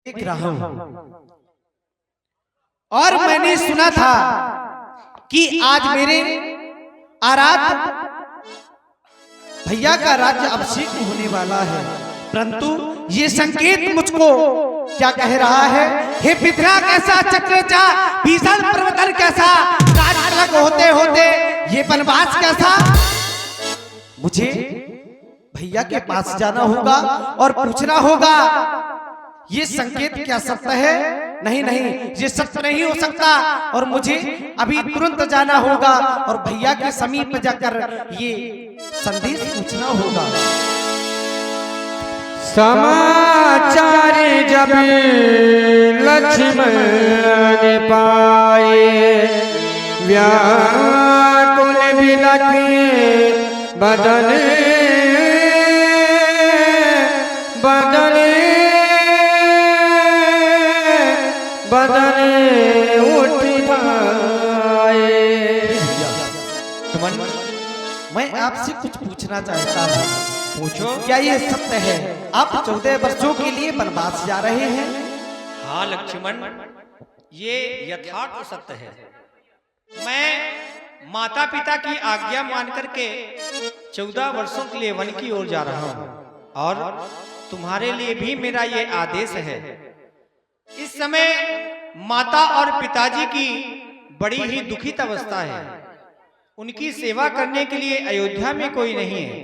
देख रहा हूं और मैंने सुना था कि आज मेरे आराध भैया का राज्य अभिषेक होने वाला है, परंतु ये संकेत मुझको क्या कह रहा है? हे पितरा कैसा चक्रचा भीषण पर्वतन कैसा राज होते होते ये वनवास कैसा। मुझे भैया के पास जाना होगा और पूछना होगा ये संकेत क्या सत्य है? नहीं नहीं, ये सत्य नहीं हो सकता और मुझे अभी तुरंत जाना होगा और भैया के समीप जाकर ये संदेश पूछना होगा। समाचार जब लक्ष्मण पाए व्याकुल बिलख बदन बदन बदन उठाए। मैं आपसे कुछ पूछना चाहता हूँ। पूछो। क्या ये सत्य है आप 14 वर्षों के लिए वनवास जा रहे हैं? हाँ लक्ष्मण, ये यथार्थ सत्य है। मैं माता पिता की आज्ञा मान करके 14 वर्षों के लिए वन की ओर जा रहा हूँ और तुम्हारे लिए भी मेरा ये आदेश है। इस समय माता और पिताजी की बड़ी ही दुखित अवस्था है। उनकी सेवा करने के लिए अयोध्या में कोई नहीं है।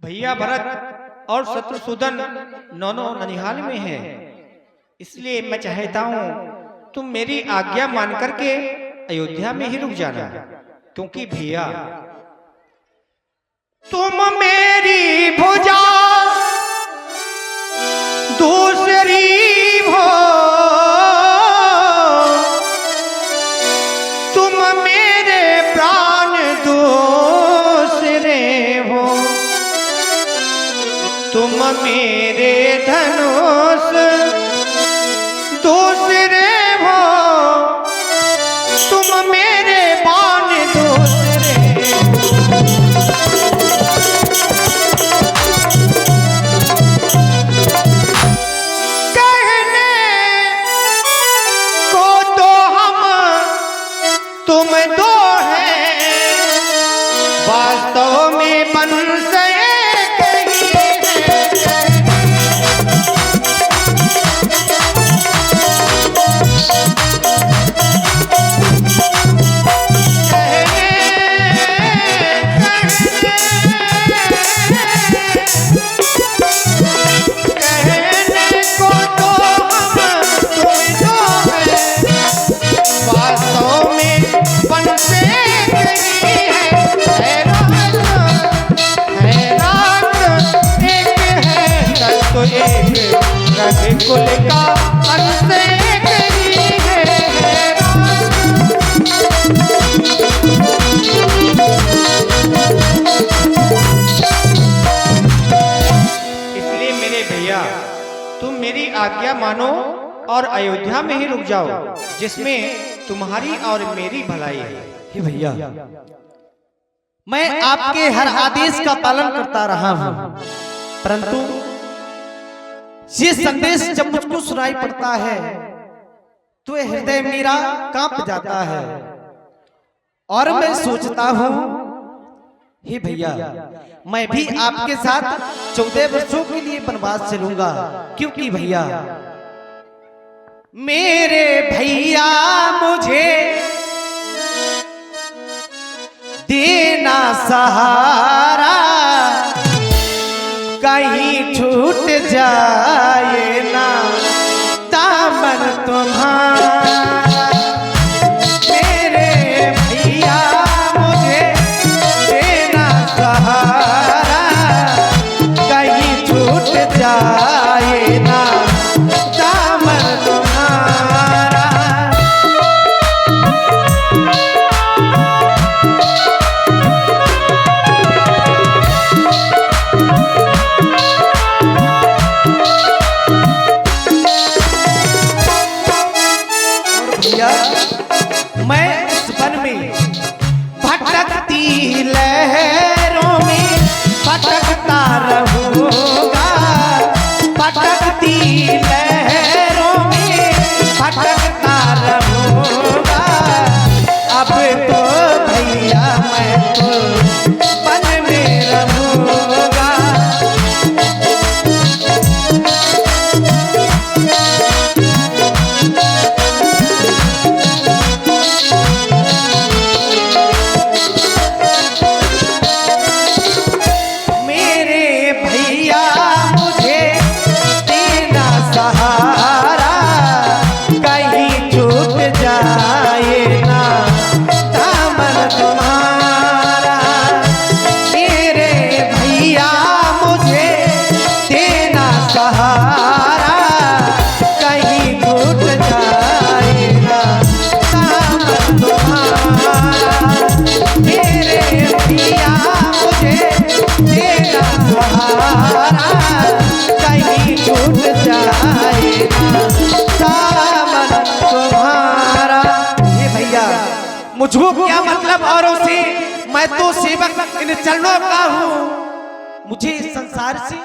भैया भरत और शत्रुसूदन दोनों ननिहाल में हैं। इसलिए मैं चाहता हूँ तुम मेरी आज्ञा मान करके अयोध्या में ही रुक जाना, क्योंकि भैया तुम मेरी भुजा दूसरी हो, तुम मेरे प्राण दूसरे हो, तुम मेरे धनुष दूसरे हो, तुम मेरे बाण दूसरे। कहने को तो हम तुम दो हैं, वास्तव में बन से कुल का अंत एक ही है। इसलिए मेरे भैया तुम मेरी आज्ञा मानो और अयोध्या में ही रुक जाओ, जिसमें तुम्हारी और मेरी भलाई है। हे भैया, मैं आपके हर आदेश का पालन करता रहा हूँ, परंतु ये संदेश जब मुझको सुनाई पड़ता है तो हृदय मेरा कांप जाता है और मैं सोचता हूँ हे भैया मैं भी आपके साथ 14 वर्षों के लिए वनवास चलूंगा, क्योंकि भैया मेरे भैया मुझे देना सहारा, कहीं छूट जाए ना दामन तुम्हारा। मेरे भैया मुझे देना सहारा, कहीं छूट जाए ना दामन तुम्हारा। सहारा कहीं छूट जाए ना दामन तुम्हारा। मेरे भैया मुझे देना सहारा कहीं छूट जाए ना दामन तुम्हारा। मेरे भैया मुझे देना सहारा कहीं छूट जाए ना दामन तुम्हारा। ये भैया मुझको क्या मतलब औरों से, मैं तो सेवक इन चरणों का हूँ। मुझे इस संसार से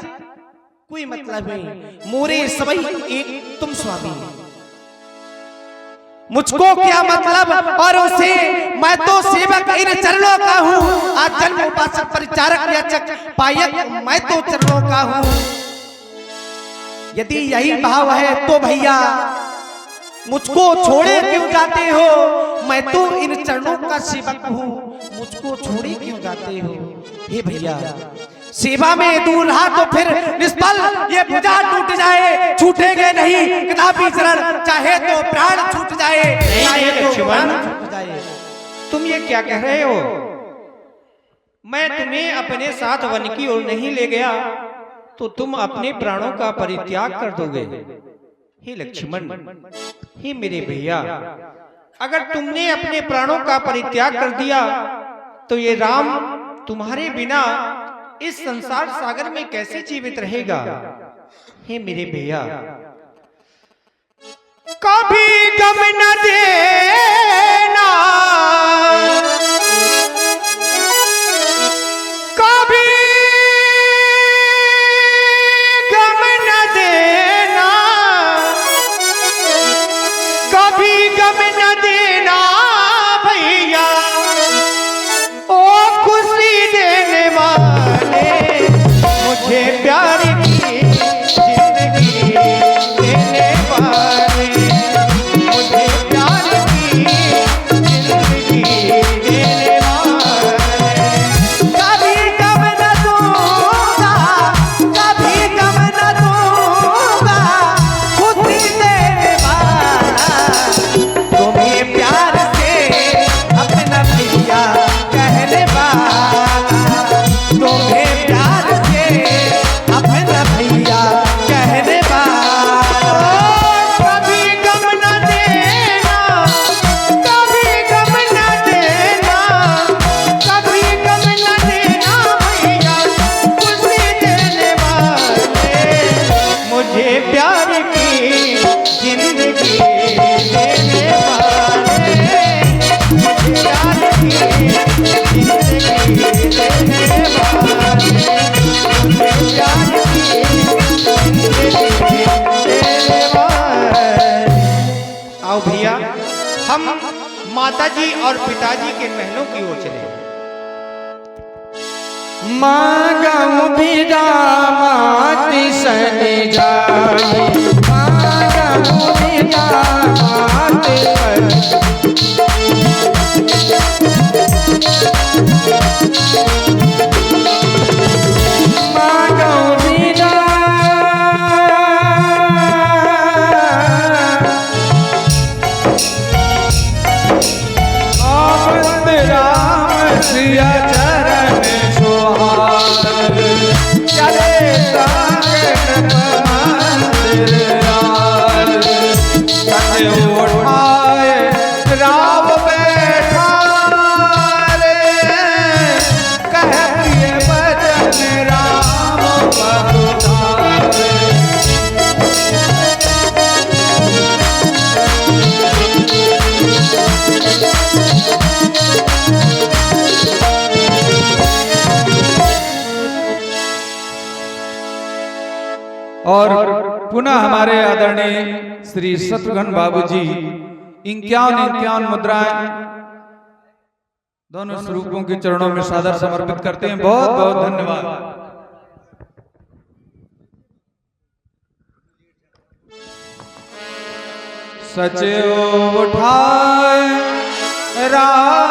कोई मतलब नहीं, मोरे सबई एक तुम स्वामी। मुझको क्या मतलब औरों से, मैं तो सेवक इन चरणों का हूँ। आज जन्म उपासक परिचारक याचक पायक मैं तो चरणों का हूँ। यदि यही भाव है तो भैया मुझको छोड़े क्यों जाते हो। मैं तो इन चरणों का सेवक हूँ, मुझको छोड़े क्यों जाते हो। हे भैया सेवा में दूर रहा तो फिर निष्फल ये भुजा टूट जाए। छूटेंगे नहीं कदापि चरण, चाहे तो प्राण छूट जाए, चाहे तो प्राण छूट जाए। तुम ये क्या कह रहे हो? मैं तुम्हें अपने साथ वन की ओर नहीं ले गया तो तुम अपने प्राणों का परित्याग कर दोगे। हे लक्ष्मण, हे मेरे भैया, अगर तुमने अपने प्राणों का परित्याग कर दिया तो ये राम तुम्हारे बिना इस संसार सागर में कैसे जीवित रहेगा। हे मेरे भैया, कभी गम न देना, कभी गम न देना, कभी गम न देना भैया, ओ खुशी देने वाले, मुझे प्यार की जिंदगी देने वाले, मुझे प्यार की जिंदगी देने वाले। कभी गम न दूंगा, कभी गम न दूंगा, खुशी देने वाला, तुम्हें प्यार से अपना भैया कहने वाला, तुम्हें प्यार से अपना भैया कहने वाला। कभी गम न देना, कभी गम न देना, कभी गम न देना भैया, खुशी देने वाले, मुझे प्यार की जिंदगी देने वाले, मुझे प्यार की जिंदगी देने वाले, मुझे प्यार की आओ भैया, हम माताजी और पिताजी के महलों की ओर चले। मांगऊ बिदा माती सने जाई, मांगऊ बिदा माती मांगऊ बिदा आमंद राम सिया चरण सुहार, चले सागन मंदिर रार, कथे उठाए राव बैठा रे, कह प्रिय बचन राम पदुधारे। और पुनः हमारे आदरणीय श्री शत्रुघ्न बाबू जी 51 मुद्राएं दोनों स्वरूपों के चरणों में सादर समर्पित करते हैं। बहुत बहुत धन्यवाद। सचिव उठाए राम